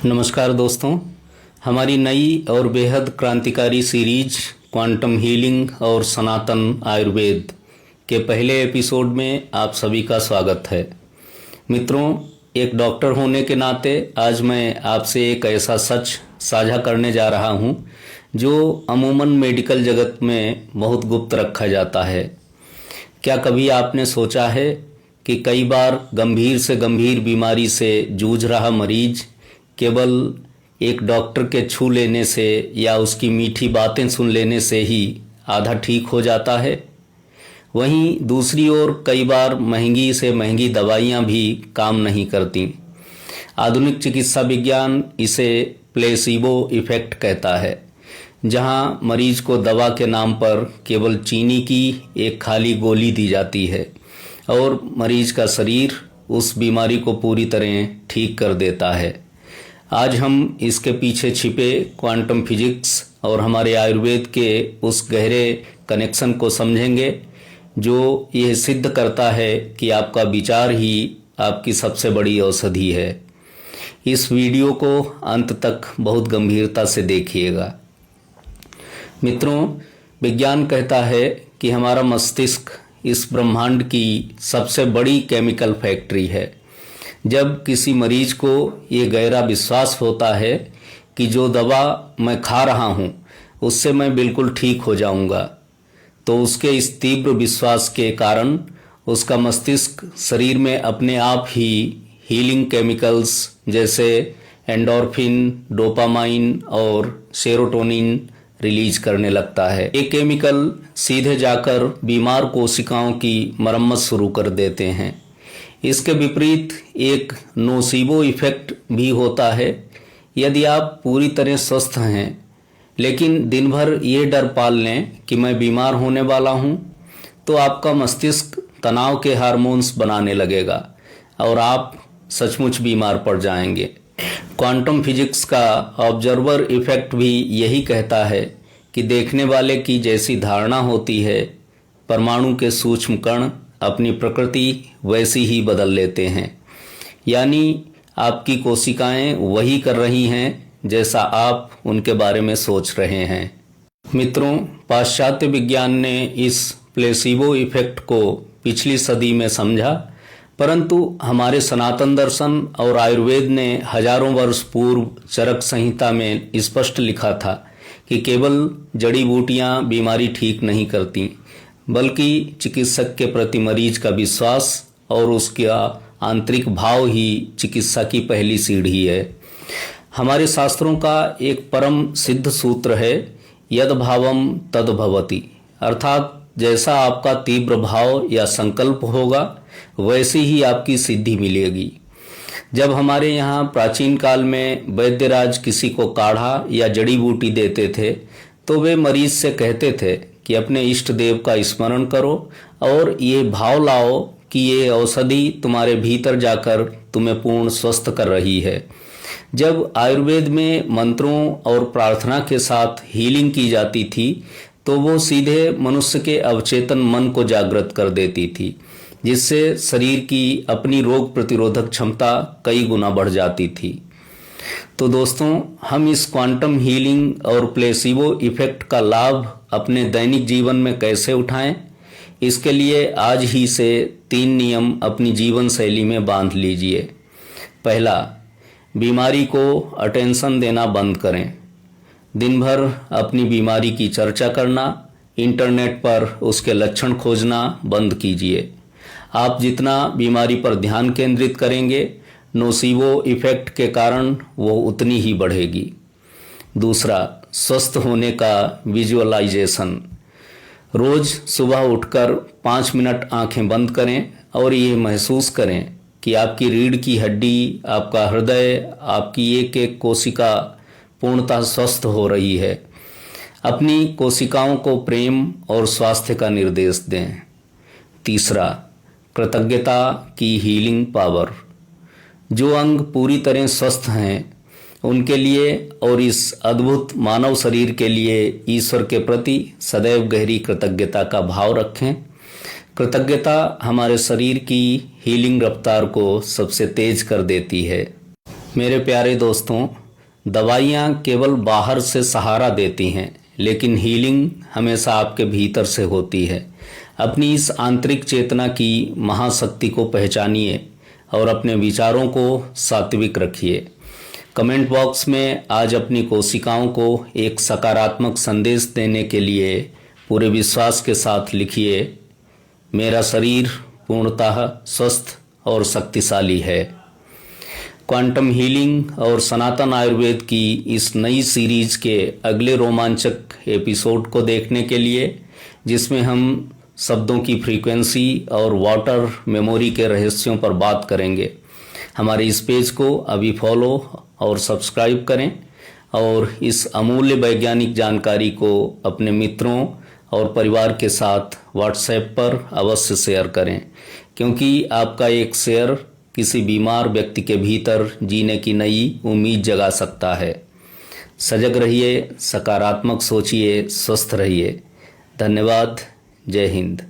नमस्कार दोस्तों, हमारी नई और बेहद क्रांतिकारी सीरीज क्वांटम हीलिंग और सनातन आयुर्वेद के पहले एपिसोड में आप सभी का स्वागत है। मित्रों, एक डॉक्टर होने के नाते आज मैं आपसे एक ऐसा सच साझा करने जा रहा हूं जो अमूमन मेडिकल जगत में बहुत गुप्त रखा जाता है। क्या कभी आपने सोचा है कि कई बार गंभीर से गंभीर बीमारी से जूझ रहा मरीज केवल एक डॉक्टर के छू लेने से या उसकी मीठी बातें सुन लेने से ही आधा ठीक हो जाता है। वहीं दूसरी ओर कई बार महंगी से महंगी दवाइयाँ भी काम नहीं करती। आधुनिक चिकित्सा विज्ञान इसे प्लेसिबो इफेक्ट कहता है, जहां मरीज को दवा के नाम पर केवल चीनी की एक खाली गोली दी जाती है और मरीज का शरीर उस बीमारी को पूरी तरह ठीक कर देता है। आज हम इसके पीछे छिपे क्वांटम फिजिक्स और हमारे आयुर्वेद के उस गहरे कनेक्शन को समझेंगे जो यह सिद्ध करता है कि आपका विचार ही आपकी सबसे बड़ी औषधि है। इस वीडियो को अंत तक बहुत गंभीरता से देखिएगा। मित्रों, विज्ञान कहता है कि हमारा मस्तिष्क इस ब्रह्मांड की सबसे बड़ी केमिकल फैक्ट्री है। जब किसी मरीज को ये गहरा विश्वास होता है कि जो दवा मैं खा रहा हूँ उससे मैं बिल्कुल ठीक हो जाऊँगा, तो उसके इस तीव्र विश्वास के कारण उसका मस्तिष्क शरीर में अपने आप ही हीलिंग केमिकल्स जैसे एंडोर्फिन, डोपामाइन और सेरोटोनिन रिलीज करने लगता है। ये केमिकल सीधे जाकर बीमार कोशिकाओं की मरम्मत शुरू कर देते हैं। इसके विपरीत एक नोसिबो इफेक्ट भी होता है। यदि आप पूरी तरह स्वस्थ हैं लेकिन दिन भर ये डर पाल लें कि मैं बीमार होने वाला हूँ, तो आपका मस्तिष्क तनाव के हार्मोन्स बनाने लगेगा और आप सचमुच बीमार पड़ जाएंगे। क्वांटम फिजिक्स का ऑब्जर्वर इफेक्ट भी यही कहता है कि देखने वाले की जैसी धारणा होती है, परमाणु के सूक्ष्म कण अपनी प्रकृति वैसी ही बदल लेते हैं। यानी आपकी कोशिकाएं वही कर रही हैं जैसा आप उनके बारे में सोच रहे हैं। मित्रों, पाश्चात्य विज्ञान ने इस प्लेसिबो इफेक्ट को पिछली सदी में समझा, परंतु हमारे सनातन दर्शन और आयुर्वेद ने हजारों वर्ष पूर्व चरक संहिता में स्पष्ट लिखा था कि केवल जड़ी बूटियां बीमारी ठीक नहीं करती, बल्कि चिकित्सक के प्रति मरीज का विश्वास और उसका आंतरिक भाव ही चिकित्सा की पहली सीढ़ी है। हमारे शास्त्रों का एक परम सिद्ध सूत्र है, यद भावम तद भवति, अर्थात जैसा आपका तीव्र भाव या संकल्प होगा वैसी ही आपकी सिद्धि मिलेगी। जब हमारे यहाँ प्राचीन काल में वैद्यराज किसी को काढ़ा या जड़ी बूटी देते थे तो वे मरीज से कहते थे कि अपने इष्ट देव का स्मरण करो और ये भाव लाओ कि ये औषधि तुम्हारे भीतर जाकर तुम्हें पूर्ण स्वस्थ कर रही है। जब आयुर्वेद में मंत्रों और प्रार्थना के साथ हीलिंग की जाती थी तो वो सीधे मनुष्य के अवचेतन मन को जागृत कर देती थी, जिससे शरीर की अपनी रोग प्रतिरोधक क्षमता कई गुना बढ़ जाती थी। तो दोस्तों, हम इस क्वांटम हीलिंग और प्लेसिबो इफेक्ट का लाभ अपने दैनिक जीवन में कैसे उठाएं, इसके लिए आज ही से 3 नियम अपनी जीवन शैली में बांध लीजिए। पहला, बीमारी को अटेंशन देना बंद करें। दिन भर अपनी बीमारी की चर्चा करना, इंटरनेट पर उसके लक्षण खोजना बंद कीजिए। आप जितना बीमारी पर ध्यान केंद्रित करेंगे, नोसिबो इफेक्ट के कारण वो उतनी ही बढ़ेगी। दूसरा, स्वस्थ होने का विजुअलाइजेशन। रोज सुबह उठकर 5 मिनट आंखें बंद करें और ये महसूस करें कि आपकी रीढ़ की हड्डी, आपका हृदय, आपकी एक एक कोशिका पूर्णतः स्वस्थ हो रही है। अपनी कोशिकाओं को प्रेम और स्वास्थ्य का निर्देश दें। तीसरा, कृतज्ञता की हीलिंग पावर। जो अंग पूरी तरह स्वस्थ हैं उनके लिए और इस अद्भुत मानव शरीर के लिए ईश्वर के प्रति सदैव गहरी कृतज्ञता का भाव रखें। कृतज्ञता हमारे शरीर की हीलिंग रफ्तार को सबसे तेज कर देती है। मेरे प्यारे दोस्तों, दवाइयाँ केवल बाहर से सहारा देती हैं, लेकिन हीलिंग हमेशा आपके भीतर से होती है। अपनी इस आंतरिक चेतना की महाशक्ति को पहचानिए और अपने विचारों को सात्विक रखिए। कमेंट बॉक्स में आज अपनी कोशिकाओं को एक सकारात्मक संदेश देने के लिए पूरे विश्वास के साथ लिखिए, मेरा शरीर पूर्णतः स्वस्थ और शक्तिशाली है। क्वांटम हीलिंग और सनातन आयुर्वेद की इस नई सीरीज के अगले रोमांचक एपिसोड को देखने के लिए, जिसमें हम शब्दों की फ्रीक्वेंसी और वाटर मेमोरी के रहस्यों पर बात करेंगे, हमारे इस पेज को अभी फॉलो और सब्सक्राइब करें और इस अमूल्य वैज्ञानिक जानकारी को अपने मित्रों और परिवार के साथ व्हाट्सएप पर अवश्य शेयर करें, क्योंकि आपका एक शेयर किसी बीमार व्यक्ति के भीतर जीने की नई उम्मीद जगा सकता है। सजग रहिए, सकारात्मक सोचिए, स्वस्थ रहिए। धन्यवाद। जय हिंद।